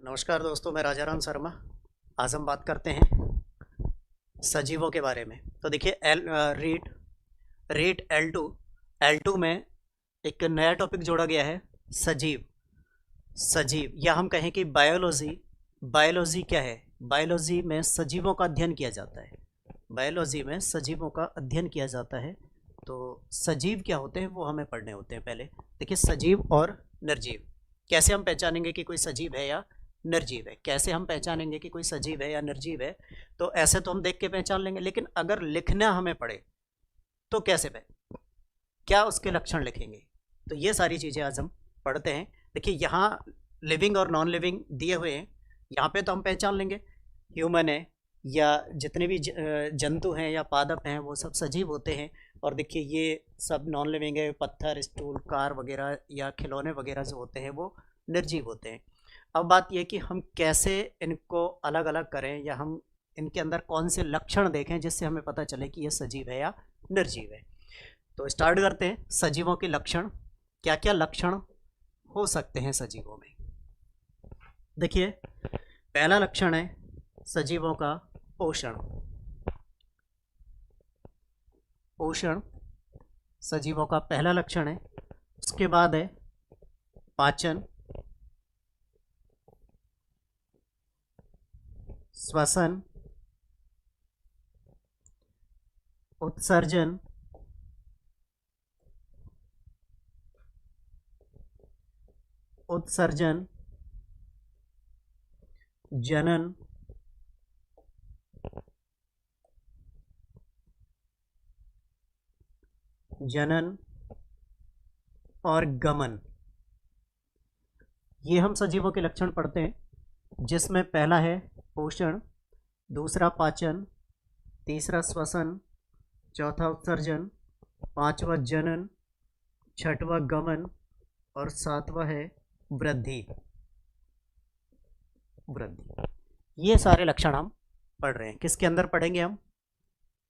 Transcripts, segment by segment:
नमस्कार दोस्तों, मैं राजाराम शर्मा। आज हम बात करते हैं सजीवों के बारे में। तो देखिए रीट रीट एल टू में एक नया टॉपिक जोड़ा गया है, सजीव। सजीव या हम कहें कि बायोलॉजी। बायोलॉजी क्या है? बायोलॉजी में सजीवों का अध्ययन किया जाता है। बायोलॉजी में सजीवों का अध्ययन किया जाता है। तो सजीव क्या होते हैं वो हमें पढ़ने होते हैं। पहले देखिए, सजीव और निर्जीव। कैसे हम पहचानेंगे कि कोई सजीव है या निर्जीव है? कैसे हम पहचानेंगे कि कोई सजीव है या निर्जीव है? तो ऐसे तो हम देख के पहचान लेंगे, लेकिन अगर लिखना हमें पड़े तो कैसे क्या उसके लक्षण लिखेंगे? तो ये सारी चीज़ें आज हम पढ़ते हैं। देखिए, यहाँ लिविंग और नॉन लिविंग दिए हुए हैं। यहाँ पे तो हम पहचान लेंगे ह्यूमन है या जितने भी जंतु हैं या पादप हैं वो सब सजीव होते हैं। और देखिए, ये सब नॉन लिविंग है। पत्थर, स्टूल, कार वगैरह या खिलौने वगैरह जो होते हैं वो निर्जीव होते हैं। अब बात यह कि हम कैसे इनको अलग अलग करें या हम इनके अंदर कौन से लक्षण देखें जिससे हमें पता चले कि ये सजीव है या निर्जीव है। तो स्टार्ट करते हैं। सजीवों के लक्षण, क्या क्या लक्षण हो सकते हैं सजीवों में? देखिए, पहला लक्षण है सजीवों का पोषण। पोषण सजीवों का पहला लक्षण है। उसके बाद है पाचन, श्वसन, उत्सर्जन, उत्सर्जन, जनन, जनन और गमन। ये हम सजीवों के लक्षण पढ़ते हैं, जिसमें पहला है पोषण, दूसरा पाचन, तीसरा श्वसन, चौथा उत्सर्जन, पांचवा जनन, छठवां गमन और सातवां है वृद्धि। वृद्धि, ये सारे लक्षण हम पढ़ रहे हैं। किसके अंदर पढ़ेंगे हम?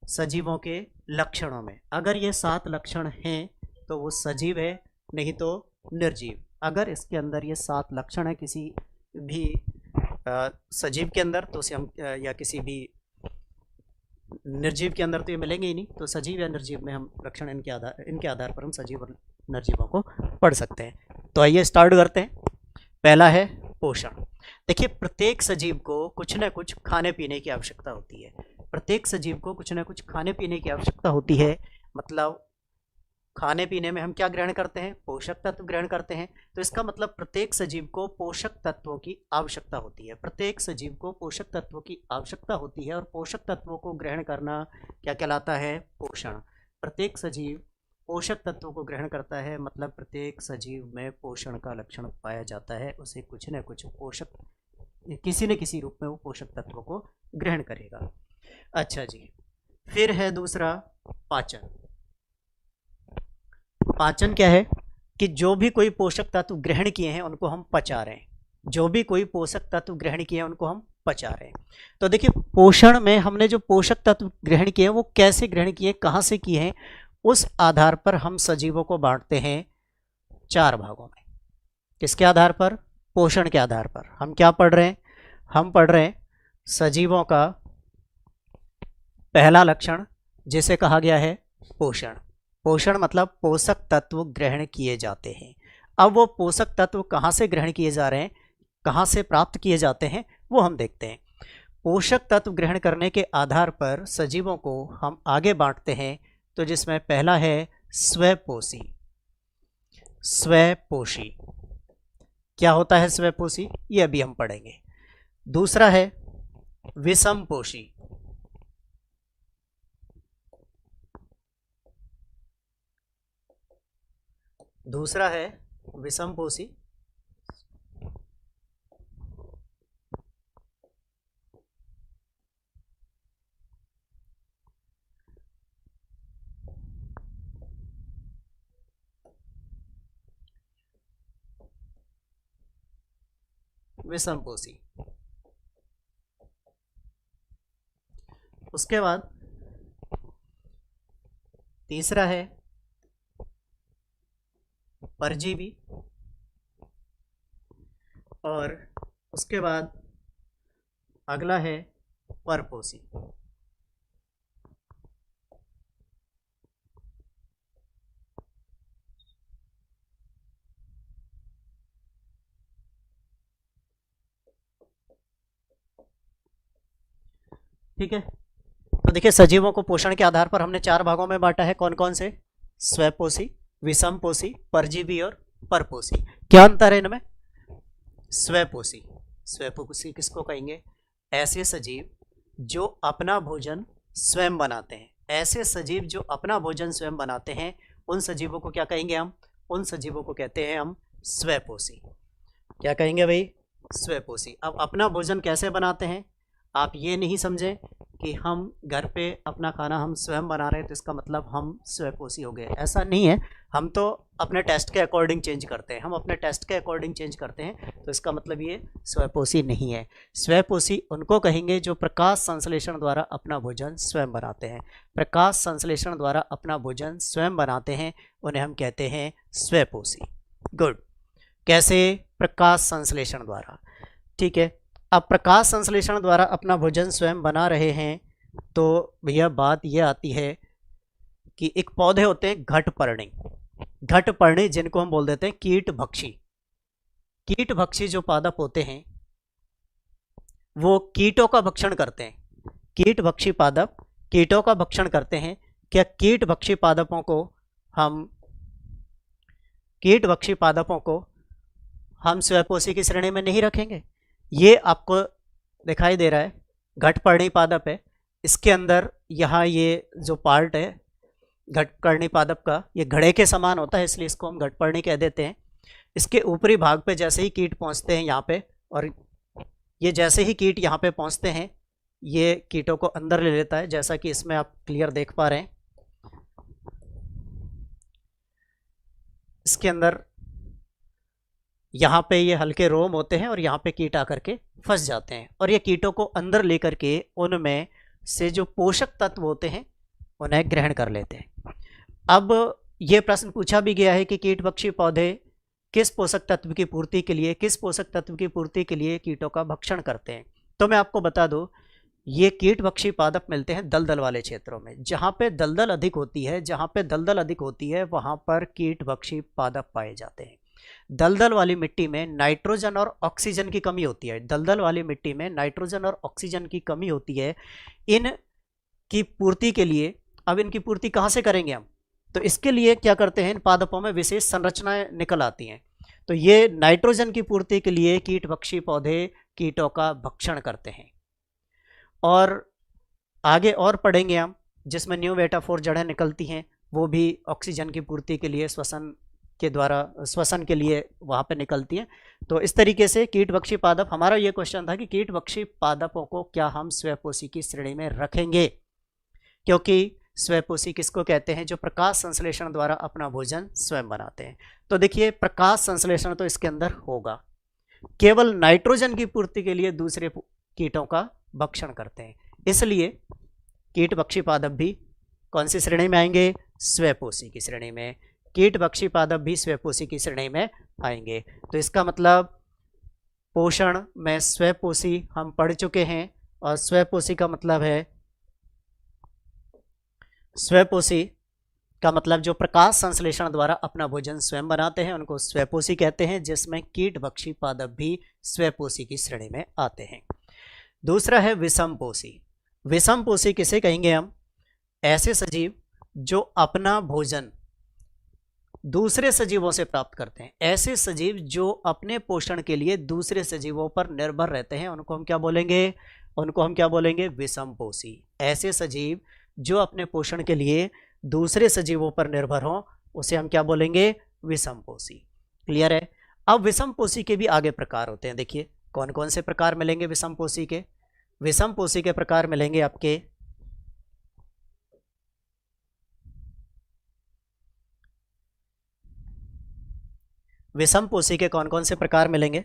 सजीवों के लक्षणों में। अगर ये 7 लक्षण हैं तो वो सजीव है, नहीं तो निर्जीव। अगर इसके अंदर ये 7 लक्षण है किसी भी सजीव के अंदर तो उसे हम या किसी भी निर्जीव के अंदर तो ये मिलेंगे ही नहीं। तो सजीव या निर्जीव में हम लक्षण इनके आधार पर हम सजीव और निर्जीवों को पढ़ सकते हैं। तो आइए स्टार्ट करते हैं। पहला है पोषण। देखिए, प्रत्येक सजीव को कुछ न कुछ खाने पीने की आवश्यकता होती है। प्रत्येक सजीव को कुछ न कुछ खाने पीने की आवश्यकता होती है। मतलब खाने पीने में हम क्या ग्रहण करते हैं? पोषक तत्व ग्रहण करते हैं। तो इसका मतलब प्रत्येक सजीव को पोषक तत्वों की आवश्यकता होती है। प्रत्येक सजीव को पोषक तत्वों की आवश्यकता होती है और पोषक तत्वों को ग्रहण करना क्या कहलाता है? पोषण। प्रत्येक सजीव पोषक तत्वों को ग्रहण करता है, मतलब प्रत्येक सजीव में पोषण का लक्षण पाया जाता है। उसे कुछ न कुछ पोषक, किसी न किसी रूप में वो पोषक तत्वों को ग्रहण करेगा। अच्छा जी, फिर है दूसरा पाचन। पाचन क्या है कि जो भी कोई पोषक तत्व ग्रहण किए हैं उनको हम पचा रहे हैं। जो भी कोई पोषक तत्व ग्रहण किए हैं उनको हम पचा रहे हैं। तो देखिए, पोषण में हमने जो पोषक तत्व ग्रहण किए हैं वो कैसे ग्रहण किए, कहाँ से किए हैं, उस आधार पर हम सजीवों को बांटते हैं 4 भागों में। किसके आधार पर? पोषण के आधार पर। हम क्या पढ़ रहे हैं? हम पढ़ रहे हैं सजीवों का पहला लक्षण, जिसे कहा गया है पोषण। पोषण मतलब पोषक तत्व ग्रहण किए जाते हैं। अब वो पोषक तत्व कहाँ से ग्रहण किए जा रहे हैं, कहाँ से प्राप्त किए जाते हैं, वो हम देखते हैं। पोषक तत्व ग्रहण करने के आधार पर सजीवों को हम आगे बांटते हैं। तो जिसमें पहला है स्वपोषी। स्वपोषी क्या होता है? स्वपोषी ये अभी हम पढ़ेंगे। दूसरा है विषमपोषी। दूसरा है विषमपोषी। विषमपोषी। उसके बाद तीसरा है परजीवी और उसके बाद अगला है परपोषी। ठीक है, तो देखिए सजीवों को पोषण के आधार पर हमने 4 भागों में बांटा है। कौन कौन से? स्वपोषी, विषमपोषी, परजीवी और परपोषी। क्या अंतर है इनमें? स्वपोषी, स्वपोषी किसको कहेंगे? ऐसे सजीव जो अपना भोजन स्वयं बनाते हैं। ऐसे सजीव जो अपना भोजन स्वयं बनाते हैं, उन सजीवों को क्या कहेंगे हम? उन सजीवों को कहते हैं हम स्वपोषी। क्या कहेंगे भाई? स्वपोषी। अब अपना भोजन कैसे बनाते हैं? आप ये नहीं समझें कि हम घर पे अपना खाना हम स्वयं बना रहे हैं तो इसका मतलब हम स्वपोषी हो गए, ऐसा नहीं है। हम तो अपने टेस्ट के अकॉर्डिंग चेंज करते हैं, हम अपने टेस्ट के अकॉर्डिंग चेंज करते हैं, तो इसका मतलब ये स्वपोषी नहीं है। स्वपोषी उनको कहेंगे जो प्रकाश संश्लेषण द्वारा अपना भोजन स्वयं बनाते हैं। प्रकाश संश्लेषण द्वारा अपना भोजन स्वयं बनाते हैं, उन्हें हम कहते हैं स्वपोषी। गुड। कैसे? प्रकाश संश्लेषण द्वारा। ठीक है, अब प्रकाश संश्लेषण द्वारा अपना भोजन स्वयं बना रहे हैं, तो भैया बात यह आती है कि एक पौधे होते हैं घटपर्णी। घटपर्णी जिनको हम बोल देते हैं कीट भक्षी। कीट भक्षी जो पादप होते हैं वो कीटों का भक्षण करते हैं। कीट भक्षी पादप कीटों का भक्षण करते हैं। क्या कीट भक्षी पादपों को हम स्वपोषी की श्रेणी में नहीं रखेंगे? ये आपको दिखाई दे रहा है, घटपर्णी पादप है। इसके अंदर यहाँ ये जो पार्ट है घटपर्णी पादप का, ये घड़े के समान होता है, इसलिए इसको हम घटपर्णी कह देते हैं। इसके ऊपरी भाग पे जैसे ही कीट पहुँचते हैं यहाँ पे, और ये जैसे ही कीट यहाँ पे पहुँचते हैं, ये कीटों को अंदर ले लेता है, जैसा कि इसमें आप क्लियर देख पा रहे हैं। इसके अंदर यहाँ पे ये हल्के रोम होते हैं और यहाँ पे कीट आकर के फंस जाते हैं, और ये कीटों को अंदर लेकर के उनमें से जो पोषक तत्व होते हैं उन्हें ग्रहण कर लेते हैं। अब ये प्रश्न पूछा भी गया है कि कीटभक्षी पौधे किस पोषक तत्व की पूर्ति के लिए कीटों का भक्षण करते हैं? तो मैं आपको बता दूं, ये कीटभक्षी पादप मिलते हैं दलदल वाले क्षेत्रों में। जहाँ पे दलदल अधिक होती है वहाँ पर कीटभक्षी पादप पाए जाते हैं। दलदल वाली मिट्टी में नाइट्रोजन और ऑक्सीजन की कमी होती है। इन की पूर्ति के लिए, अब इनकी पूर्ति कहाँ से करेंगे हम? तो इसके लिए क्या करते हैं, इन पादपों में विशेष संरचनाएं निकल आती हैं। तो ये नाइट्रोजन की पूर्ति के लिए कीटभक्षी पौधे कीटों का भक्षण करते हैं। और आगे और पढ़ेंगे हम, जिसमें न्यू वेटाफोर जड़ें निकलती हैं, वो भी ऑक्सीजन की पूर्ति के लिए श्वसन के लिए वहाँ पे निकलती हैं। तो इस तरीके से कीटभक्षी पादप, हमारा ये क्वेश्चन था कि कीटभक्षी पादपों को क्या हम स्वपोषी की श्रेणी में रखेंगे? क्योंकि स्वपोषी किसको कहते हैं? जो प्रकाश संश्लेषण द्वारा अपना भोजन स्वयं बनाते हैं। तो देखिए प्रकाश संश्लेषण तो इसके अंदर होगा, केवल नाइट्रोजन की पूर्ति के लिए दूसरे कीटों का भक्षण करते हैं, इसलिए कीटभक्षी पादप भी कौन सी श्रेणी में आएंगे? स्वपोषी की श्रेणी में। कीटभक्षी पादप भी स्वपोषी की श्रेणी में आएंगे। तो इसका मतलब पोषण में स्वपोषी हम पढ़ चुके हैं, और स्वपोषी का मतलब है, स्वपोषी का मतलब जो प्रकाश संश्लेषण द्वारा अपना भोजन स्वयं बनाते हैं उनको स्वपोषी कहते हैं, जिसमें कीटभक्षी पादप भी स्वपोषी की श्रेणी में आते हैं। दूसरा है विषमपोषी। विषमपोषी किसे कहेंगे हम? ऐसे सजीव जो अपना भोजन दूसरे सजीवों से प्राप्त करते हैं। ऐसे सजीव जो अपने पोषण के लिए दूसरे सजीवों पर निर्भर रहते हैं, उनको हम क्या बोलेंगे? विषमपोषी। ऐसे सजीव जो अपने पोषण के लिए दूसरे सजीवों पर निर्भर हों, उसे हम क्या बोलेंगे? विषमपोषी। क्लियर है? अब विषमपोषी के भी आगे प्रकार होते हैं। देखिए कौन कौन से प्रकार मिलेंगे विषमपोषी के? विषमपोषी के प्रकार मिलेंगे आपके विषमपोषी के कौन कौन से प्रकार मिलेंगे?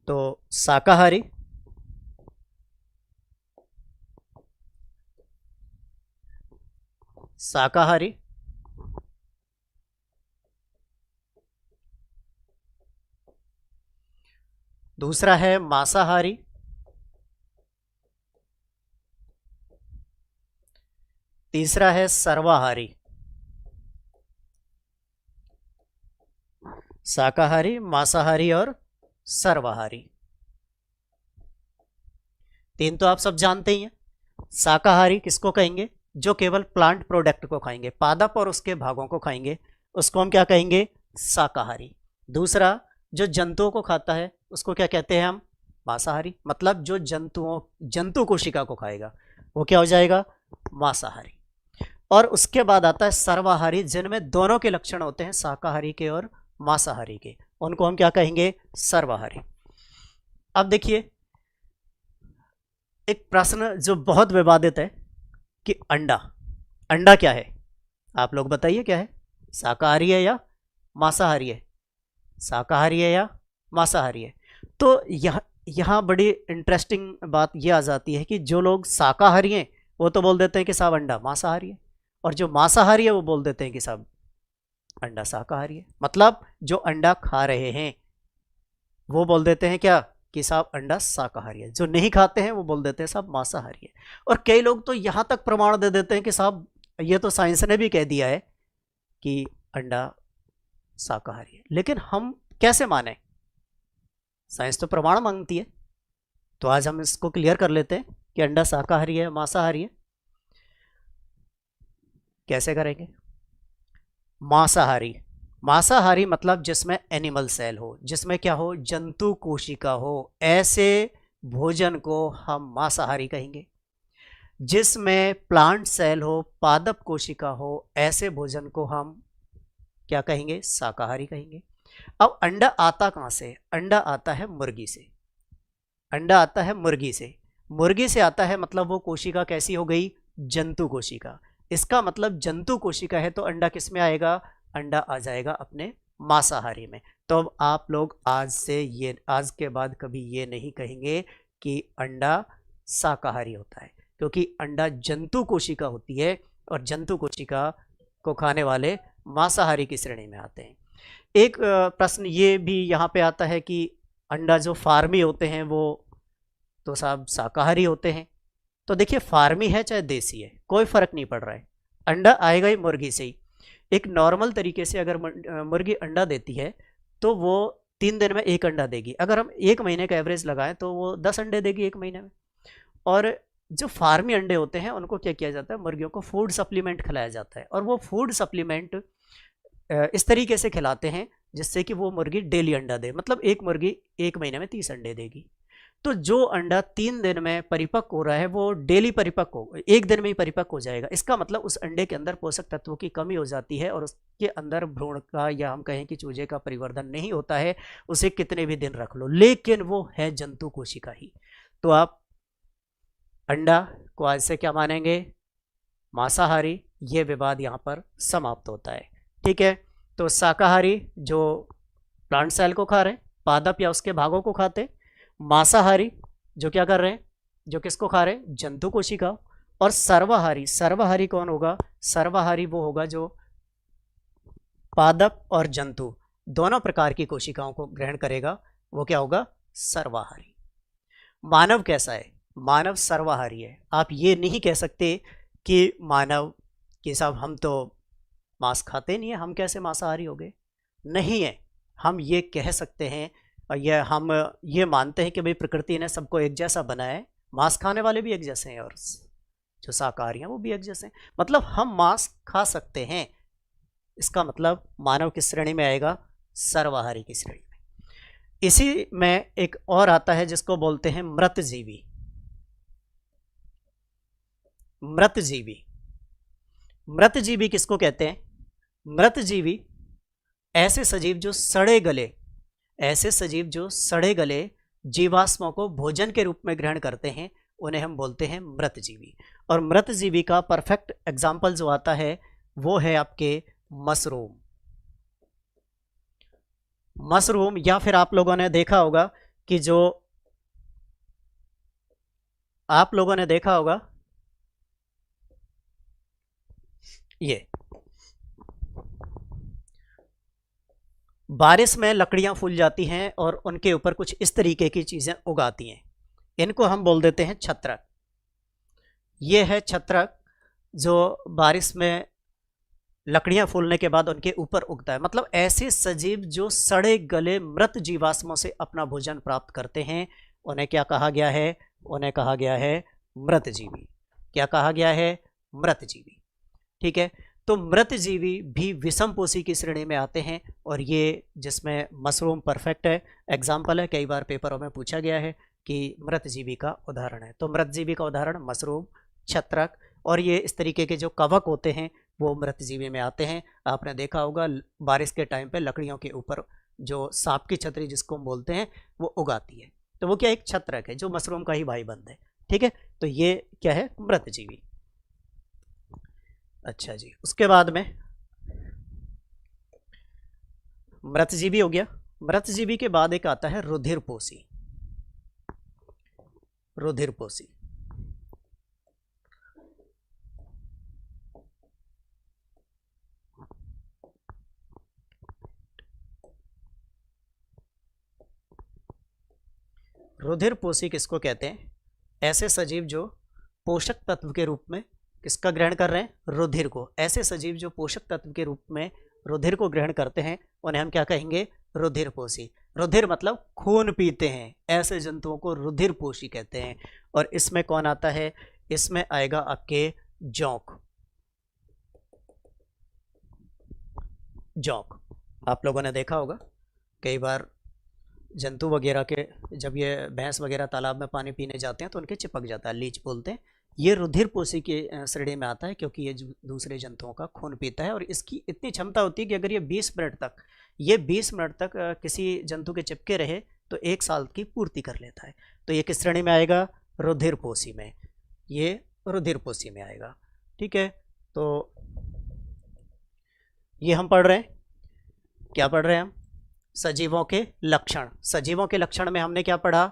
तो शाकाहारी, दूसरा है मांसाहारी, तीसरा है सर्वाहारी। शाकाहारी, मांसाहारी और सर्वाहारी। तीन तो आप सब जानते ही हैं। शाकाहारी किसको कहेंगे? जो केवल प्लांट प्रोडक्ट को खाएंगे, पादप और उसके भागों को खाएंगे, उसको हम क्या कहेंगे? शाकाहारी। दूसरा, जो जंतुओं को खाता है उसको क्या कहते हैं हम? मांसाहारी। मतलब जो जंतु कोशिका को खाएगा वो क्या हो जाएगा? मांसाहारी। और उसके बाद आता है सर्वाहारी, जिनमें दोनों के लक्षण होते हैं, शाकाहारी के और मांसाहारी के, उनको हम क्या कहेंगे? सर्वाहारी। अब देखिए एक प्रश्न जो बहुत विवादित है कि अंडा, अंडा क्या है? आप लोग बताइए क्या है? शाकाहारी है या मांसाहारी है? शाकाहारी है या मांसाहारी है? तो यहाँ बड़ी इंटरेस्टिंग बात यह आ जाती है कि जो लोग शाकाहारी हैं वो तो बोल देते हैं कि साहब अंडा मांसाहारी है, और जो मांसाहारी है वो बोल देते हैं कि साहब अंडा शाकाहारी है। मतलब जो अंडा खा रहे हैं वो बोल देते हैं क्या? कि साहब अंडा शाकाहारी है। जो नहीं खाते हैं वो बोल देते हैं साहब मांसाहारी है। और कई लोग तो यहाँ तक प्रमाण दे देते हैं कि साहब ये तो साइंस ने भी कह दिया है कि अंडा शाकाहारी है। लेकिन हम कैसे माने? साइंस तो प्रमाण मांगती है। तो आज हम इसको क्लियर कर लेते हैं कि अंडा शाकाहारी है मांसाहारी है। कैसे करेंगे? मांसाहारी, मांसाहारी मतलब जिसमें एनिमल सेल हो, जिसमें क्या हो? जंतु कोशिका हो, ऐसे भोजन को हम मांसाहारी कहेंगे। जिसमें प्लांट सेल हो, पादप कोशिका हो, ऐसे भोजन को हम क्या कहेंगे? शाकाहारी कहेंगे। अब अंडा आता कहां से? अंडा आता है मुर्गी से। अंडा आता है मुर्गी से। मुर्गी से आता है मतलब वो कोशिका कैसी हो गई? जंतु कोशिका। इसका मतलब जंतु कोशिका है तो अंडा किस में आएगा? अंडा आ जाएगा अपने मांसाहारी में। तो अब आप लोग आज के बाद कभी ये नहीं कहेंगे कि अंडा शाकाहारी होता है, क्योंकि अंडा जंतु कोशिका होती है और जंतु कोशिका को खाने वाले मांसाहारी की श्रेणी में आते हैं। एक प्रश्न ये भी यहाँ पे आता है कि अंडा जो फार्मी होते हैं वो तो साहब शाकाहारी होते हैं। तो देखिए फार्मी है चाहे देसी है कोई फर्क नहीं पड़ रहा है, अंडा आएगा ही मुर्गी से ही। एक नॉर्मल तरीके से अगर मुर्गी अंडा देती है तो वो 3 दिन में एक अंडा देगी। अगर हम 1 महीने का एवरेज लगाएं तो वो 10 अंडे देगी 1 महीने में। और जो फार्मी अंडे होते हैं उनको क्या किया जाता है? मुर्गियों को फूड सप्लीमेंट खिलाया जाता है, और वो फूड सप्लीमेंट इस तरीके से खिलाते हैं जिससे कि वो मुर्गी डेली अंडा दे। मतलब एक मुर्गी 1 महीने में 30 अंडे देगी। तो जो अंडा 3 दिन में परिपक्व हो रहा है वो डेली परिपक्व हो, 1 दिन में ही परिपक्व हो जाएगा। इसका मतलब उस अंडे के अंदर पोषक तत्वों की कमी हो जाती है और उसके अंदर भ्रूण का या हम कहें कि चूजे का परिवर्धन नहीं होता है। उसे कितने भी दिन रख लो, लेकिन वो है जंतु कोशिका ही। तो आप अंडा को आज से क्या मानेंगे? मांसाहारी। ये विवाद यहाँ पर समाप्त होता है। ठीक है। तो शाकाहारी जो प्लांट सेल को खा रहे हैं, पादप या उसके भागों को खाते। मांसाहारी जो क्या कर रहे हैं? जो किसको खा रहे हैं? जंतु कोशिका। और सर्वाहारी, सर्वाहारी कौन होगा? सर्वाहारी वो होगा जो पादप और जंतु दोनों प्रकार की कोशिकाओं को ग्रहण करेगा, वो क्या होगा? सर्वाहारी। मानव कैसा है? मानव सर्वाहारी है। आप ये नहीं कह सकते कि मानव के साहब हम तो मांस खाते नहीं है, हम कैसे मांसाहारी हो गए? नहीं है। हम ये कह सकते हैं और हम ये मानते हैं कि भाई प्रकृति ने सबको एक जैसा बनाया है, मांस खाने वाले भी एक जैसे हैं और जो शाकाहारी हैं वो भी एक जैसे हैं। मतलब हम मांस खा सकते हैं। इसका मतलब मानव किस श्रेणी में आएगा? सर्वाहारी की श्रेणी में। इसी में एक और आता है जिसको बोलते हैं मृतजीवी। मृतजीवी, मृतजीवी किसको कहते हैं? मृतजीवी ऐसे सजीव जो सड़े गले, ऐसे सजीव जो सड़े गले जीवाश्मों को भोजन के रूप में ग्रहण करते हैं, उन्हें हम बोलते हैं मृतजीवी। और मृतजीवी का परफेक्ट एग्जाम्पल जो आता है वो है आपके मशरूम। मशरूम, या फिर आप लोगों ने देखा होगा कि जो आप लोगों ने देखा होगा ये बारिश में लकड़ियां फूल जाती हैं और उनके ऊपर कुछ इस तरीके की चीजें उगाती हैं, इनको हम बोल देते हैं छत्रक। ये है छत्रक जो बारिश में लकड़ियां फूलने के बाद उनके ऊपर उगता है। मतलब ऐसे सजीव जो सड़े गले मृत जीवाश्मों से अपना भोजन प्राप्त करते हैं, उन्हें क्या कहा गया है? उन्हें कहा गया है मृतजीवी। क्या कहा गया है? मृतजीवी। ठीक है, तो मृतजीवी भी विषमपोषी की श्रेणी में आते हैं, और ये जिसमें मशरूम परफेक्ट है, एग्जाम्पल है, कई बार पेपरों में पूछा गया है कि मृतजीवी का उदाहरण है। तो मृतजीवी का उदाहरण मशरूम, छत्रक, और ये इस तरीके के जो कवक होते हैं वो मृतजीवी में आते हैं। आपने देखा होगा बारिश के टाइम पे लकड़ियों के ऊपर जो सांप की छतरी जिसको हम बोलते हैं वो उगाती है, तो वो क्या एक छत्रक है जो मशरूम का ही भाई बंद है। ठीक है, तो ये क्या है? मृतजीवी। अच्छा जी, उसके बाद में मृतजीवी हो गया। मृतजीवी के बाद एक आता है रुधिरपोषी। रुधिरपोषी रुधिरपोषी किसको कहते हैं? ऐसे सजीव जो पोषक तत्व के रूप में किसका ग्रहण कर रहे हैं? रुधिर को। ऐसे सजीव जो पोषक तत्व के रूप में रुधिर को ग्रहण करते हैं उन्हें हम क्या कहेंगे? रुधिरपोषी। रुधिर मतलब खून पीते हैं, ऐसे जंतुओं को रुधिरपोषी कहते हैं। और इसमें कौन आता है? इसमें आएगा आपके जोंक। जोंक आप लोगों ने देखा होगा, कई बार जंतु वगैरह के जब ये भैंस वगैरह तालाब में पानी पीने जाते हैं तो उनके चिपक जाता है, लीच बोलते हैं। ये रुधिरपोषी के श्रेणी में आता है क्योंकि ये दूसरे जंतुओं का खून पीता है, और इसकी इतनी क्षमता होती है कि अगर ये 20 मिनट तक किसी जंतु के चिपके रहे तो 1 साल की पूर्ति कर लेता है। तो ये किस श्रेणी में आएगा? रुधिरपोषी में। ये रुधिरपोषी में आएगा। ठीक है, तो ये हम पढ़ रहे हैं, क्या पढ़ रहे हैं हम? सजीवों के लक्षण। सजीवों के लक्षण में हमने क्या पढ़ा?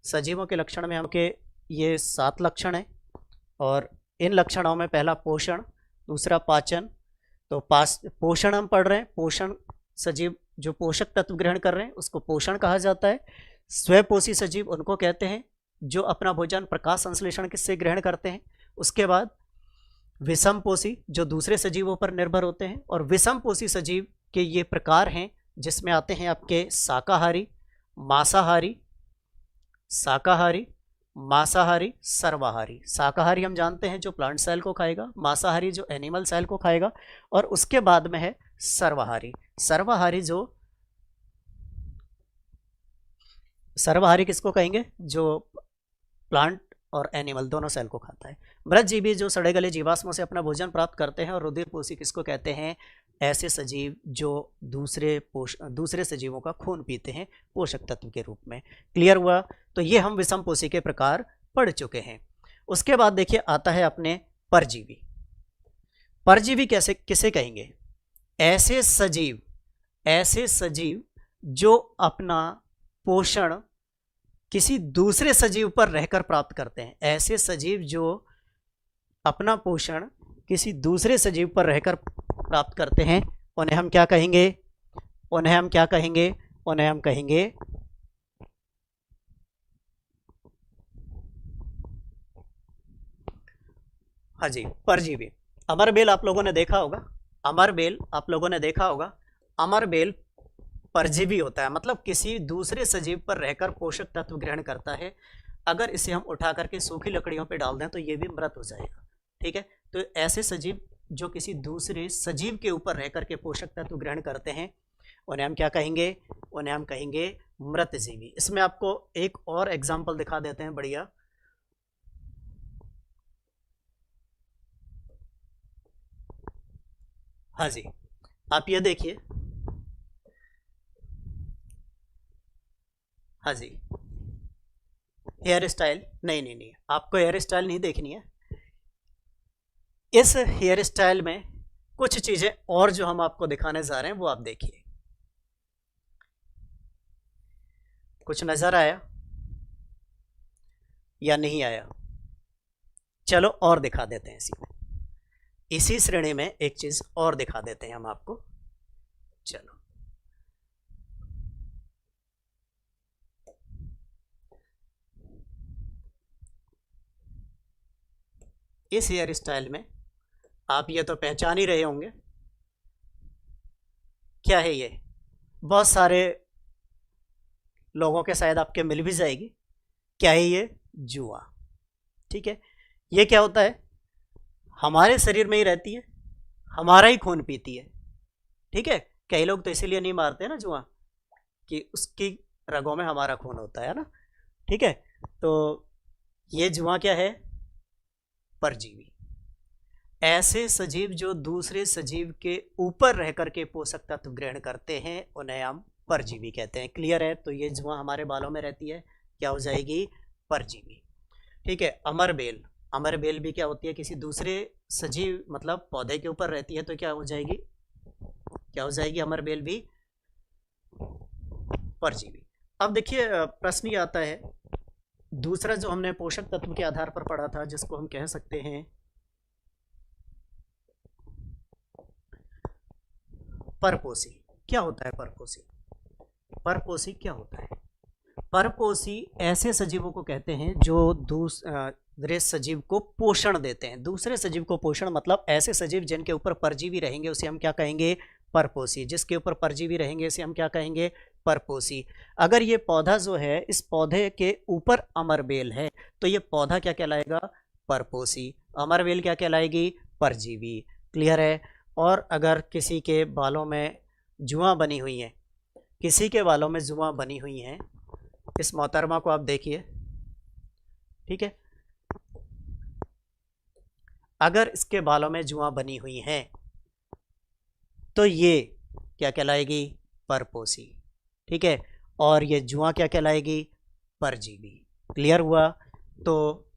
सजीवों के लक्षण में हमके ये 7 लक्षण हैं, और इन लक्षणों में पहला पोषण, दूसरा पाचन। तो पोषण हम पढ़ रहे हैं। पोषण, सजीव जो पोषक तत्व ग्रहण कर रहे हैं उसको पोषण कहा जाता है। स्वपोषी सजीव उनको कहते हैं जो अपना भोजन प्रकाश संश्लेषण किससे ग्रहण करते हैं। उसके बाद विषमपोषी जो दूसरे सजीवों पर निर्भर होते हैं, और विषमपोषी सजीव के ये प्रकार हैं जिसमें आते हैं आपके शाकाहारी, मांसाहारी, सर्वाहारी। शाकाहारी हम जानते हैं जो प्लांट सेल को खाएगा, मांसाहारी जो एनिमल सेल को खाएगा, और उसके बाद में है सर्वाहारी। सर्वाहारी किसको कहेंगे? जो प्लांट और एनिमल दोनों सेल को खाता है। मृतजीवी जो सड़े गले जीवाश्मों से अपना भोजन प्राप्त करते हैं, और रुधिरपोषी किसको कहते हैं? ऐसे सजीव जो दूसरे सजीवों का खून पीते हैं पोषक तत्व के रूप में। क्लियर हुआ? तो ये हम विषमपोषी के प्रकार पढ़ चुके हैं। उसके बाद देखिए आता है अपने परजीवी। परजीवी किसे कहेंगे? ऐसे सजीव जो अपना पोषण किसी दूसरे सजीव पर रहकर प्राप्त करते हैं। ऐसे सजीव जो अपना पोषण किसी दूसरे सजीव पर रहकर प्राप्त करते हैं उन्हें हम क्या कहेंगे? उन्हें हम कहेंगे हाँ जी, परजीवी। अमरबेल आप लोगों ने देखा होगा, अमरबेल परजीवी होता है, मतलब किसी दूसरे सजीव पर रहकर पोषक तत्व ग्रहण करता है। अगर इसे हम उठा करके सूखी लकड़ियों पर डाल दें तो ये भी मृत हो जाएगा। ठीक है, तो ऐसे सजीव जो किसी दूसरे सजीव के ऊपर रह करके पोषक तत्व ग्रहण करते हैं उन्हें हम क्या कहेंगे? उन्हें हम कहेंगे मृतजीवी। इसमें आपको एक और एग्जाम्पल दिखा देते हैं, बढ़िया। हाँ जी, आप ये देखिए। हाँ जी, हेयर स्टाइल नहीं, आपको हेयर स्टाइल नहीं देखनी है। इस हेयर स्टाइल में कुछ चीजें और जो हम आपको दिखाने जा रहे हैं वो आप देखिए। कुछ नजर आया या नहीं आया? चलो और दिखा देते हैं। इसी श्रेणी में एक चीज और दिखा देते हैं हम आपको। चलो, इस हेयर स्टाइल में आप ये तो पहचान ही रहे होंगे, क्या है ये, बहुत सारे लोगों के शायद आपके मिल भी जाएगी। क्या है ये? जुआ। ठीक है, ये क्या होता है, हमारे शरीर में ही रहती है, हमारा ही खून पीती है। ठीक है, कई लोग तो इसीलिए नहीं मारते ना जुआ कि उसकी रगों में हमारा खून होता है ना। ठीक है, तो ये जुआ क्या है? परजीवी। ऐसे सजीव जो दूसरे सजीव के ऊपर रह करके पोषक तत्व ग्रहण करते हैं उन्हें हम परजीवी कहते हैं। क्लियर है? तो ये जुआ हमारे बालों में रहती है, क्या हो जाएगी? परजीवी। ठीक है, अमरबेल। अमरबेल भी क्या होती है? किसी दूसरे सजीव मतलब पौधे के ऊपर रहती है, तो क्या हो जाएगी? क्या हो जाएगी? अमरबेल भी परजीवी। अब देखिए प्रश्न ये आता है, दूसरा जो हमने पोषक तत्व के आधार पर पढ़ा था, जिसको हम कह सकते हैं परपोषी। क्या होता है परपोषी? परपोषी क्या होता है? परपोषी ऐसे सजीवों को कहते हैं जो दूसरे सजीव को पोषण देते हैं। दूसरे सजीव को पोषण मतलब ऐसे सजीव जिनके ऊपर परजीवी रहेंगे उसे हम क्या कहेंगे? परपोषी। जिसके ऊपर परजीवी रहेंगे उसे हम क्या कहेंगे? परपोषी। अगर ये पौधा जो है, इस पौधे के ऊपर अमरबेल है, तो ये पौधा क्या कहलाएगा? परपोषी। अमरबेल क्या कहलाएगी? परजीवी। क्लियर है? और अगर किसी के बालों में जुआ बनी हुई है, किसी के बालों में जुआ बनी हुई है, इस मोहतरमा को आप देखिए। ठीक है, अगर इसके बालों में जुआ बनी हुई है तो ये क्या कहलाएगी? परपोषी। ठीक है, और ये जुआ क्या कहलाएगी? परजीवी। क्लियर हुआ? तो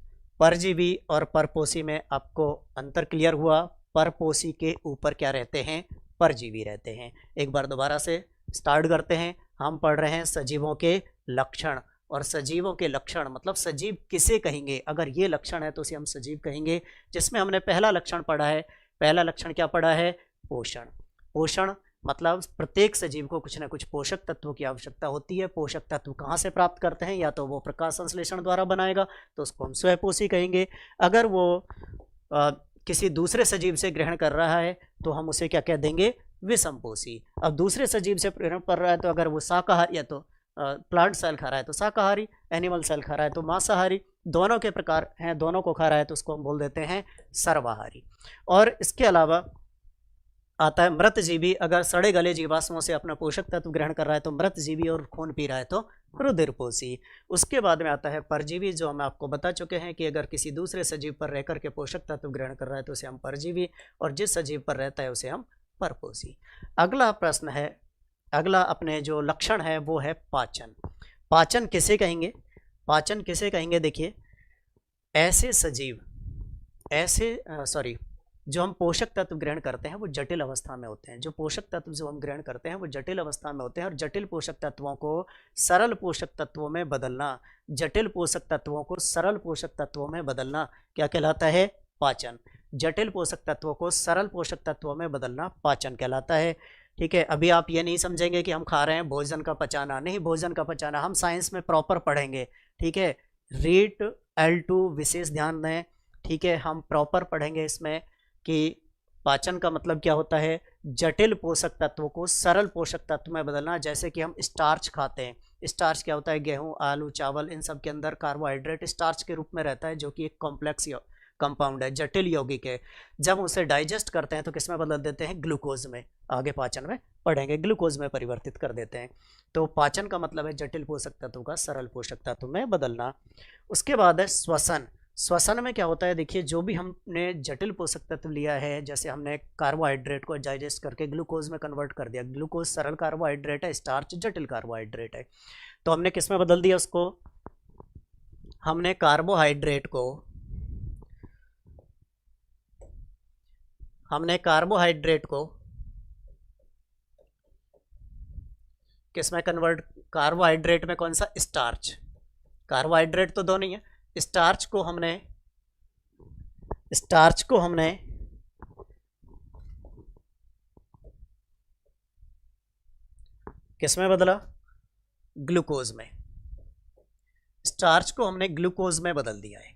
परजीवी और परपोषी में आपको अंतर क्लियर हुआ। परपोषी के ऊपर क्या रहते हैं? परजीवी रहते हैं। एक बार दोबारा से स्टार्ट करते हैं। हम पढ़ रहे हैं सजीवों के लक्षण, और सजीवों के लक्षण मतलब सजीव किसे कहेंगे? अगर ये लक्षण है तो उसे हम सजीव कहेंगे। जिसमें हमने पहला लक्षण पढ़ा है, पहला लक्षण क्या पढ़ा है? पोषण। पोषण मतलब प्रत्येक सजीव को कुछ ना कुछ पोषक तत्वों की आवश्यकता होती है। पोषक तत्व कहाँ से प्राप्त करते हैं? या तो वो प्रकाश संश्लेषण द्वारा बनाएगा तो उसको हम स्वयंपोषी कहेंगे। अगर वो किसी दूसरे सजीव से ग्रहण कर रहा है तो हम उसे क्या कह देंगे? विषमपोषी। अब दूसरे सजीव से ग्रहण कर रहा है तो अगर वो शाकाहारी या तो प्लांट सेल खा रहा है तो शाकाहारी, एनिमल सेल खा रहा है तो मांसाहारी, दोनों के प्रकार हैं, दोनों को खा रहा है तो उसको हम बोल देते हैं सर्वाहारी। और इसके अलावा आता है मृतजीवी। अगर सड़े गले जीवाश्मों से अपना पोषक तत्व ग्रहण कर रहा है तो मृतजीवी, और खून पी रहा है तो रुधिरपोषी। उसके बाद में आता है परजीवी, जो हम आपको बता चुके हैं कि अगर किसी दूसरे सजीव पर रहकर के पोषक तत्व ग्रहण कर रहा है तो उसे हम परजीवी, और जिस सजीव पर रहता है उसे हम परपोषी। अगला प्रश्न है, अगला अपने जो लक्षण है वो है पाचन। पाचन किसे कहेंगे? पाचन किसे कहेंगे? देखिए, ऐसे सजीव, जो हम पोषक तत्व ग्रहण करते हैं वो जटिल अवस्था में होते हैं। जो पोषक तत्व जो हम ग्रहण करते हैं वो जटिल अवस्था में होते हैं, और जटिल पोषक तत्वों को सरल पोषक तत्वों में बदलना, जटिल पोषक तत्वों को सरल पोषक तत्वों में बदलना क्या कहलाता है? पाचन। जटिल पोषक तत्वों को सरल पोषक तत्वों में बदलना पाचन कहलाता है। ठीक है, अभी आप ये नहीं समझेंगे कि हम खा रहे हैं भोजन का पचाना, नहीं, भोजन का पचाना हम साइंस में प्रॉपर पढ़ेंगे। ठीक है, रीट L2 विशेष ध्यान दें। ठीक है, हम प्रॉपर पढ़ेंगे इसमें कि पाचन का मतलब क्या होता है? जटिल पोषक तत्वों को सरल पोषक तत्व में बदलना। जैसे कि हम स्टार्च खाते हैं, स्टार्च क्या होता है? गेहूं, आलू, चावल, इन सब के अंदर कार्बोहाइड्रेट स्टार्च के रूप में रहता है, जो कि एक कॉम्प्लेक्स कंपाउंड है, जटिल यौगिक है। जब उसे डाइजेस्ट करते हैं तो किस में बदल देते हैं? ग्लूकोज में। आगे पाचन में पढ़ेंगे, ग्लूकोज में परिवर्तित कर देते हैं। तो पाचन का मतलब है जटिल पोषक तत्व का सरल पोषक तत्व में बदलना। उसके बाद है श्वसन। श्वसन में क्या होता है? देखिए, जो भी हमने जटिल पोषक तत्व लिया है, जैसे हमने कार्बोहाइड्रेट को डाइजेस्ट करके ग्लूकोज में कन्वर्ट कर दिया, ग्लूकोज सरल कार्बोहाइड्रेट है, स्टार्च जटिल कार्बोहाइड्रेट है, तो हमने किस में बदल दिया उसको? हमने कार्बोहाइड्रेट को किस में कन्वर्ट? कार्बोहाइड्रेट में कौन सा? स्टार्च। कार्बोहाइड्रेट तो दो नहीं है, स्टार्च को हमने किस में बदला? ग्लूकोज में। स्टार्च को हमने ग्लूकोज में बदल दिया है।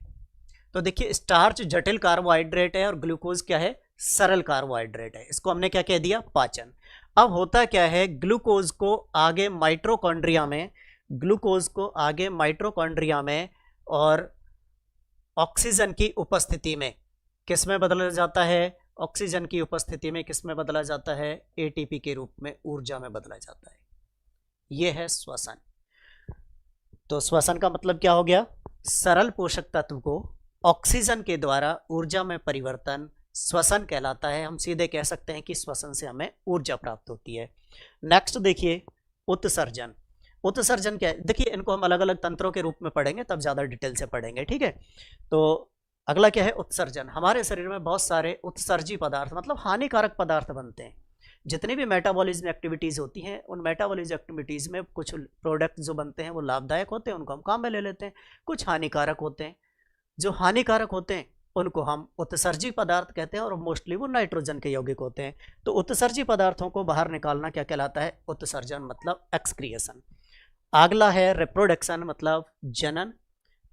तो देखिए स्टार्च जटिल कार्बोहाइड्रेट है और ग्लूकोज क्या है, सरल कार्बोहाइड्रेट है। इसको हमने क्या कह दिया, पाचन। अब होता क्या है, ग्लूकोज को आगे माइटोकॉन्ड्रिया में, ग्लूकोज को आगे माइटोकॉन्ड्रिया में और ऑक्सीजन की उपस्थिति में किस में बदला जाता है, ऑक्सीजन की उपस्थिति में किस में बदला जाता है, एटीपी के रूप में ऊर्जा में बदला जाता है। यह है श्वसन। तो श्वसन का मतलब क्या हो गया, सरल पोषक तत्व को ऑक्सीजन के द्वारा ऊर्जा में परिवर्तन श्वसन कहलाता है। हम सीधे कह सकते हैं कि श्वसन से हमें ऊर्जा प्राप्त होती है। नेक्स्ट देखिए उत्सर्जन। उत्सर्जन क्या है, देखिए इनको हम अलग अलग तंत्रों के रूप में पढ़ेंगे, तब ज़्यादा डिटेल से पढ़ेंगे, ठीक है। तो अगला क्या है, उत्सर्जन। हमारे शरीर में बहुत सारे उत्सर्जी पदार्थ मतलब हानिकारक पदार्थ बनते हैं। जितनी भी मेटाबॉलिज्म एक्टिविटीज़ होती हैं, उन मेटाबॉलिज्म एक्टिविटीज़ में कुछ प्रोडक्ट जो बनते हैं वो लाभदायक होते हैं, उनको हम काम में ले लेते हैं। कुछ हानिकारक होते हैं, जो हानिकारक होते हैं उनको हम उत्सर्जी पदार्थ कहते हैं, और मोस्टली वो नाइट्रोजन के यौगिक होते हैं। तो उत्सर्जी पदार्थों को बाहर निकालना क्या कहलाता है, उत्सर्जन मतलब एक्सक्रिएशन। अगला है रिप्रोडक्शन मतलब जनन।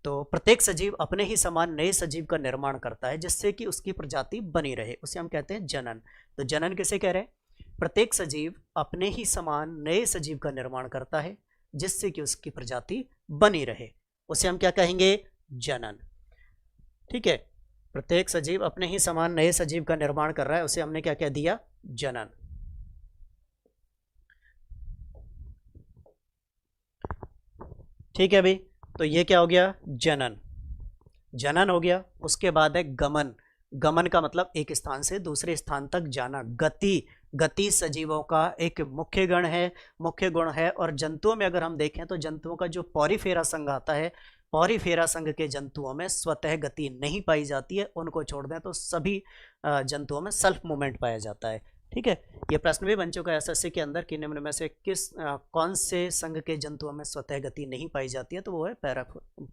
तो प्रत्येक सजीव अपने ही समान नए सजीव का निर्माण करता है जिससे कि उसकी प्रजाति बनी रहे, उसे हम कहते हैं जनन। तो जनन किसे कह रहे हैं, प्रत्येक सजीव अपने ही समान नए सजीव का निर्माण करता है जिससे कि उसकी प्रजाति बनी रहे, उसे हम क्या कहेंगे, जनन। ठीक है, प्रत्येक सजीव अपने ही समान नए सजीव का निर्माण कर रहा है, उसे हमने क्या कह दिया, जनन। ठीक है भाई, तो ये क्या हो गया, जनन। जनन हो गया। उसके बाद है गमन। गमन का मतलब एक स्थान से दूसरे स्थान तक जाना, गति। गति सजीवों का एक मुख्य गुण है, मुख्य गुण है। और जंतुओं में अगर हम देखें तो जंतुओं का जो पॉरीफेरा संघ आता है, पॉरीफेरा संघ के जंतुओं में स्वतः गति नहीं पाई जाती है, उनको छोड़ दें तो सभी जंतुओं में सेल्फ मूवमेंट पाया जाता है। ठीक है, ये प्रश्न भी बन चुका है एसएससी के अंदर कि निम्न में से कौन से संघ के जंतुओं में स्वतः गति नहीं पाई जाती है, तो वो है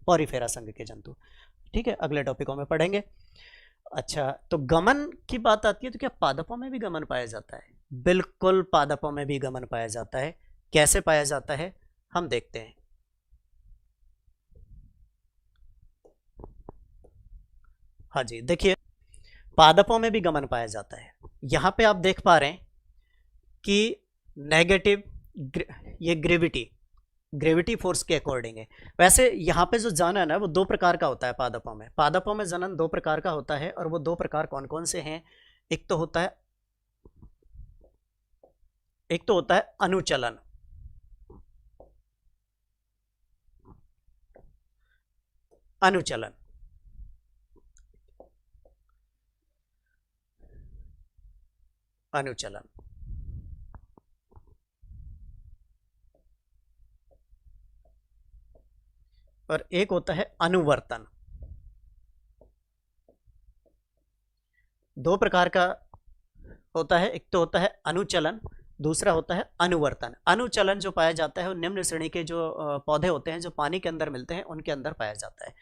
पॉरीफेरा संघ के जंतु। ठीक है, अगले टॉपिकों में पढ़ेंगे। अच्छा, तो गमन की बात आती है तो क्या पादपों में भी गमन पाया जाता है? बिल्कुल, पादपों में भी गमन पाया जाता है। कैसे पाया जाता है हम देखते हैं। हाँ जी, देखिए पादपों में भी गमन पाया जाता है। यहां पे आप देख पा रहे हैं कि नेगेटिव ये ग्रेविटी फोर्स के अकॉर्डिंग है। वैसे यहाँ पे जो जनन है वो दो प्रकार का होता है पादपों में। पादपों में जनन दो प्रकार का होता है, और वो दो प्रकार कौन कौन से हैं, एक तो होता है अनुचलन। अनुचलन अनुचलन और एक होता है अनुवर्तन। दो प्रकार का होता है, एक तो होता है अनुचलन, दूसरा होता है अनुवर्तन। अनुचलन जो पाया जाता है वो निम्न श्रेणी के जो पौधे होते हैं जो पानी के अंदर मिलते हैं उनके अंदर पाया जाता है,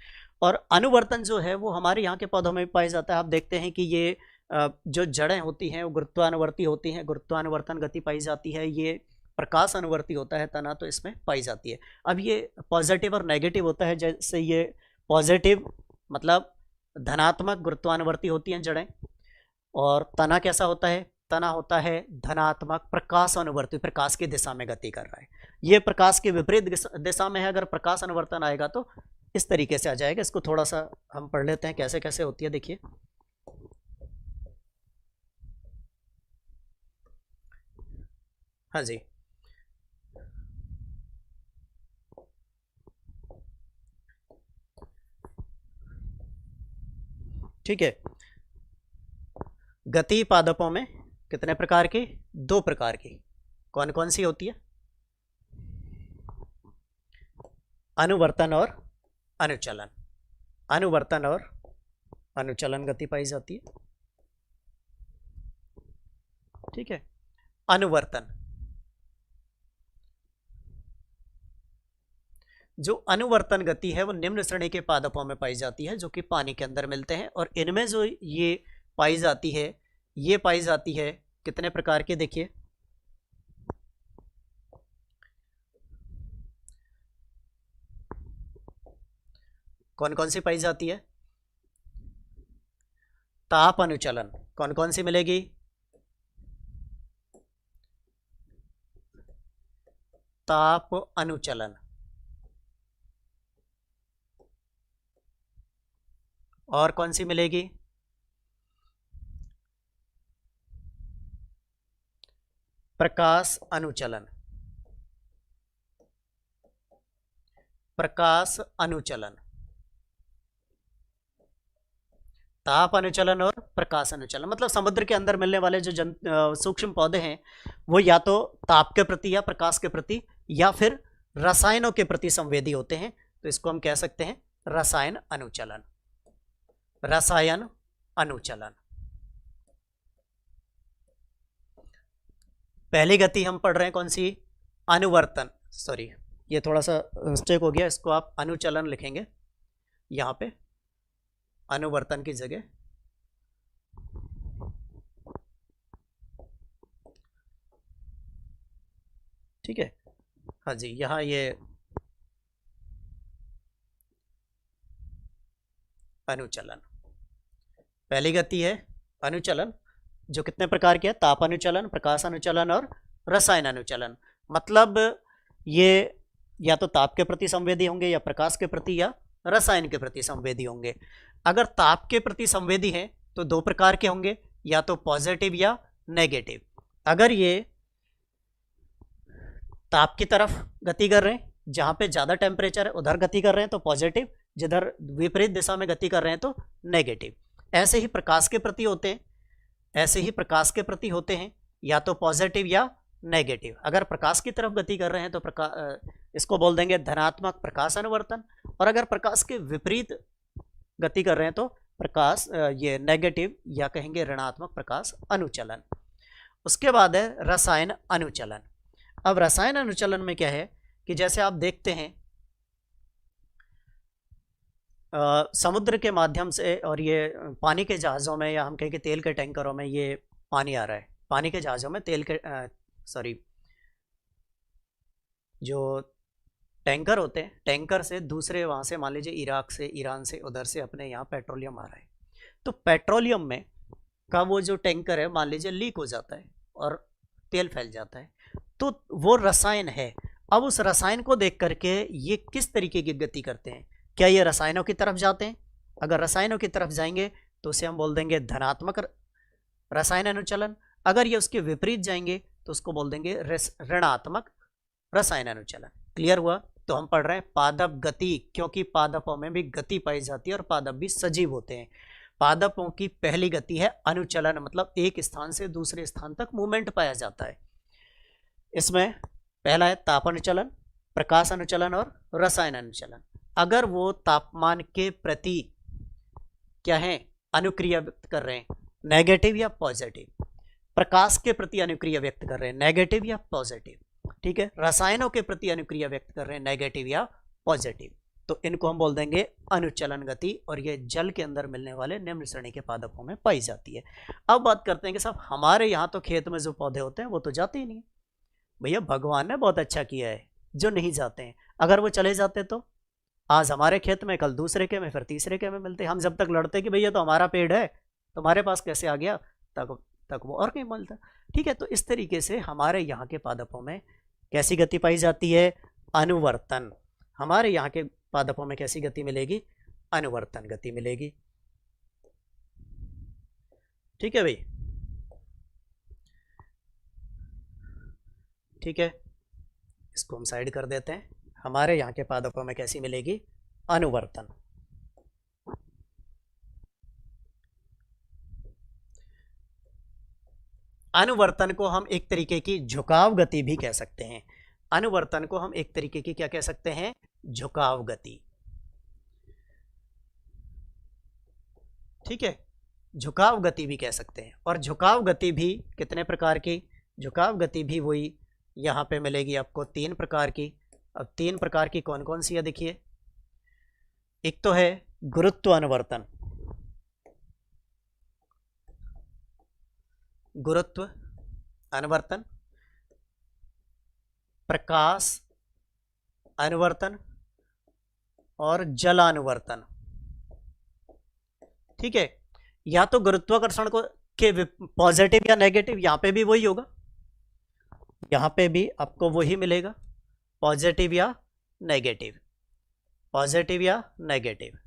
और अनुवर्तन जो है वो हमारे यहाँ के पौधों में भी पाया जाता है। आप देखते हैं कि ये जो जड़ें होती हैं वो गुरुत्वानुवर्ती होती हैं, गुरुत्वानुवर्तन गति पाई जाती है। ये प्रकाश अनुवर्ती होता है तना, तो इसमें पाई जाती है। अब ये पॉजिटिव और नेगेटिव होता है, जैसे ये पॉजिटिव मतलब धनात्मक गुरुत्वानुवर्ती होती हैं जड़ें, और तना कैसा होता है, तना होता है धनात्मक प्रकाश अनुवर्ती, प्रकाश की दिशा में गति कर रहा है। ये प्रकाश के विपरीत दिशा में है, अगर प्रकाश अनुवर्तन आएगा तो इस तरीके से आ जाएगा। इसको थोड़ा सा हम पढ़ लेते हैं कैसे कैसे होती है, देखिए। हाँ जी, ठीक है। गति पादपों में कितने प्रकार की, दो प्रकार की। कौन कौन सी होती है, अनुवर्तन और अनुचलन। अनुवर्तन और अनुचलन गति पाई जाती है। ठीक है, अनुवर्तन, जो अनुवर्तन गति है वो निम्न श्रेणी के पादपों में पाई जाती है जो कि पानी के अंदर मिलते हैं, और इनमें जो ये पाई जाती है, ये पाई जाती है कितने प्रकार के, देखिए। कौन कौन सी पाई जाती है, ताप अनुचलन कौन कौन सी मिलेगी? ताप अनुचलन, और कौन सी मिलेगी? प्रकाश अनुचलन, प्रकाश अनुचलन, ताप अनुचलन और प्रकाश अनुचलन। मतलब समुद्र के अंदर मिलने वाले जो सूक्ष्म पौधे हैं वो या तो ताप के प्रति या प्रकाश के प्रति या फिर रसायनों के प्रति संवेदी होते हैं, तो इसको हम कह सकते हैं रसायन अनुचलन, रसायन अनुचलन। पहली गति हम पढ़ रहे हैं कौन सी? अनुवर्तन, सॉरी ये थोड़ा सा मिस्टेक हो गया, इसको आप अनुचलन लिखेंगे यहाँ पे अनुवर्तन की जगह। ठीक है, हाँ जी, यहाँ ये अनुचलन पहली गति है। अनुचलन जो कितने प्रकार के हैं? ताप अनुचलन, प्रकाश अनुचलन और रसायन अनुचलन। मतलब ये या तो ताप के प्रति संवेदी होंगे या प्रकाश के प्रति या रसायन के प्रति संवेदी होंगे। अगर ताप के प्रति संवेदी है तो दो प्रकार के होंगे, या तो पॉजिटिव या नेगेटिव। अगर ये ताप की तरफ गति कर रहे हैं, जहाँ पे ज़्यादा टेम्परेचर है उधर गति कर रहे हैं तो पॉजिटिव, जिधर विपरीत दिशा में गति कर रहे हैं तो नेगेटिव। ऐसे ही प्रकाश के प्रति होते हैं, ऐसे ही प्रकाश के प्रति होते हैं, या तो पॉजिटिव या नेगेटिव। अगर प्रकाश की तरफ गति कर रहे हैं तो इसको बोल देंगे धनात्मक प्रकाश अनुवर्तन, और अगर प्रकाश के विपरीत गति कर रहे हैं तो प्रकाश ये नेगेटिव या कहेंगे ऋणात्मक प्रकाश अनुचलन। उसके बाद है रसायन अनुचलन। अब रसायन अनुचलन में क्या है कि जैसे आप देखते हैं समुद्र के माध्यम से और ये पानी के जहाज़ों में या हम कहें कि तेल के टैंकरों में ये पानी आ रहा है, पानी के जहाज़ों में तेल के जो टैंकर होते हैं, टैंकर से दूसरे वहाँ से मान लीजिए इराक से, ईरान से, उधर से अपने यहाँ पेट्रोलियम आ रहा है, तो पेट्रोलियम में का वो जो टैंकर है मान लीजिए लीक हो जाता है और तेल फैल जाता है, तो वो रसायन है। अब उस रसायन को देख करके ये किस तरीके की गति करते हैं? क्या ये रसायनों की तरफ जाते हैं? अगर रसायनों की तरफ जाएंगे तो उसे हम बोल देंगे धनात्मक रसायन अनुचलन। अगर ये उसके विपरीत जाएंगे तो उसको बोल देंगे ऋणात्मक रसायन अनुचलन। क्लियर हुआ? तो हम पढ़ रहे हैं पादप गति, क्योंकि पादपों में भी गति पाई जाती है और पादप भी सजीव होते हैं। पादपों की पहली गति है अनुचलन, मतलब एक स्थान से दूसरे स्थान तक मूवमेंट पाया जाता है। इसमें पहला है ताप अनुचलन, प्रकाश अनुचलन और रसायन अनुचलन। अगर वो तापमान के प्रति क्या है? अनुक्रिया व्यक्त कर रहे हैं, नेगेटिव या पॉजिटिव। प्रकाश के प्रति अनुक्रिया व्यक्त कर रहे हैं, नेगेटिव या पॉजिटिव। ठीक है, रसायनों के प्रति अनुक्रिया व्यक्त कर रहे हैं, नेगेटिव या पॉजिटिव, तो इनको हम बोल देंगे अनुचलन गति, और ये जल के अंदर मिलने वाले निम्न श्रेणी के पादपों में पाई जाती है। अब बात करते हैं कि साहब हमारे यहाँ तो खेत में जो पौधे होते हैं वो तो जाते ही नहीं। भैया भगवान ने बहुत अच्छा किया है जो नहीं जाते हैं। अगर वो चले जाते तो आज हमारे खेत में, कल दूसरे के में, फिर तीसरे के में मिलते। हम जब तक लड़ते कि भैया तो हमारा पेड़ है, तुम्हारे पास कैसे आ गया, तक वो और कहीं मिलता। ठीक है, तो इस तरीके से हमारे यहाँ के पादपों में कैसी गति पाई जाती है? अनुवर्तन। हमारे यहाँ के पादपों में कैसी गति मिलेगी? अनुवर्तन गति मिलेगी। ठीक है भाई, ठीक है, इसको हम साइड कर देते हैं। हमारे यहाँ के पादपों में कैसी मिलेगी? अनुवर्तन। अनुवर्तन को हम एक तरीके की झुकाव गति भी कह सकते हैं। अनुवर्तन को हम एक तरीके की क्या कह सकते हैं? झुकाव गति। ठीक है, झुकाव गति भी कह सकते हैं। और झुकाव गति भी कितने प्रकार की? झुकाव गति भी वही यहाँ पे मिलेगी आपको 3 प्रकार की। अब 3 प्रकार की कौन कौन सी है देखिए। एक तो है गुरुत्व अनुवर्तन, गुरुत्व अनुवर्तन, प्रकाश अनुवर्तन और जलानुवर्तन। ठीक है, या तो गुरुत्वाकर्षण को के पॉजिटिव या नेगेटिव, यहां पे भी वही होगा, यहां पे भी आपको वही मिलेगा, पॉजिटिव या नेगेटिव, पॉजिटिव या नेगेटिव।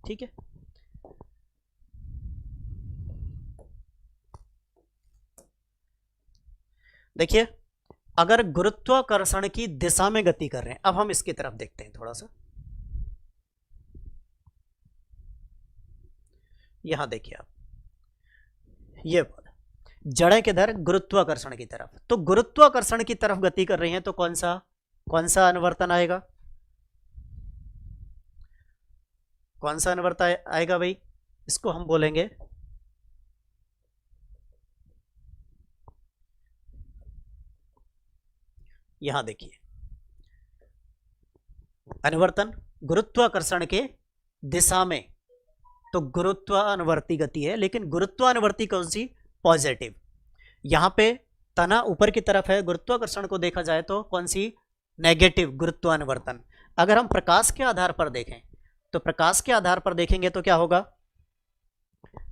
ठीक है, देखिए अगर गुरुत्वाकर्षण की दिशा में गति कर रहे हैं, अब हम इसकी तरफ देखते हैं थोड़ा सा। यहां देखिए आप, ये जड़ें किधर, गुरुत्वाकर्षण की तरफ, तो गुरुत्वाकर्षण की तरफ गति कर रही हैं, तो कौन सा अनुवर्तन आएगा, कौन सा अनुवर्तन आएगा भाई, इसको हम बोलेंगे यहां देखिए अनुवर्तन गुरुत्वाकर्षण के दिशा में, तो गुरुत्वानुवर्ती गति है, लेकिन गुरुत्वानुवर्ती कौन सी, पॉजिटिव। यहां पे तना ऊपर की तरफ है, गुरुत्वाकर्षण को देखा जाए तो कौन सी, नेगेटिव गुरुत्वानुवर्तन। अगर हम प्रकाश के आधार पर देखें, तो प्रकाश के आधार पर देखेंगे तो क्या होगा,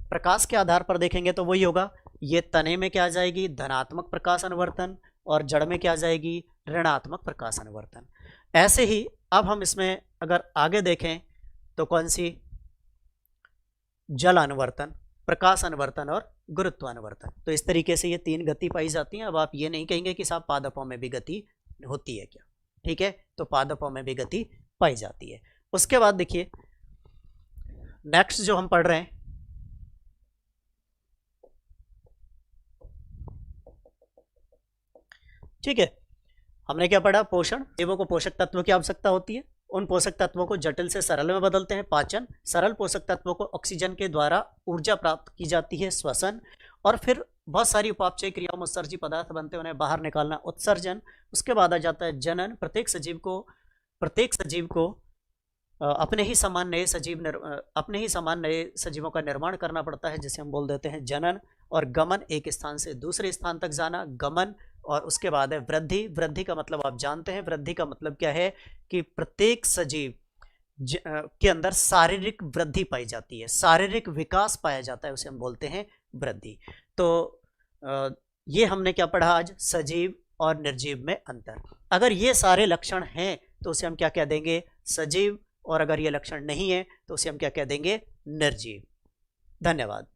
प्रकाश के आधार पर देखेंगे तो वही होगा, ये तने में क्या आ जाएगी, धनात्मक प्रकाश अनुवर्तन, और जड़ में क्या आ जाएगी, ऋणात्मक प्रकाश अनुवर्तन। ऐसे ही अब हम इसमें अगर आगे देखें तो कौन सी, जल अनुवर्तन, प्रकाश अनुवर्तन और गुरुत्वानुवर्तन। तो इस तरीके से ये तीन गति पाई जाती हैं। अब आप ये नहीं कहेंगे कि साहब पादपों में भी गति होती है क्या, ठीक है, तो पादपों में भी गति पाई जाती है। उसके बाद देखिए नेक्स्ट जो हम पढ़ रहे हैं, ठीक है, हमने क्या पढ़ा, पोषण, जीवों को पोषक तत्वों की आवश्यकता होती है, उन पोषक तत्वों को जटिल से सरल में बदलते हैं पाचन, सरल पोषक तत्वों को ऑक्सीजन के द्वारा ऊर्जा प्राप्त की जाती है श्वसन, और फिर बहुत सारी उपापचय क्रियाओं में उत्सर्जी पदार्थ बनते हैं, उन्हें बाहर निकालना उत्सर्जन। उसके बाद आ जाता है जनन, प्रत्येक सजीव को अपने ही समान नए सजीवों का निर्माण करना पड़ता है, जिसे हम बोल देते हैं जनन। और गमन, एक स्थान से दूसरे स्थान तक जाना, गमन। और उसके बाद है वृद्धि, वृद्धि का मतलब आप जानते हैं, वृद्धि का मतलब क्या है कि प्रत्येक सजीव के अंदर शारीरिक वृद्धि पाई जाती है, शारीरिक विकास पाया जाता है, उसे हम बोलते हैं वृद्धि। तो ये हमने क्या पढ़ा आज, सजीव और निर्जीव में अंतर। अगर ये सारे लक्षण हैं तो उसे हम क्या कह देंगे, सजीव, और अगर ये लक्षण नहीं है तो उसे हम क्या कह देंगे, निर्जीव। धन्यवाद।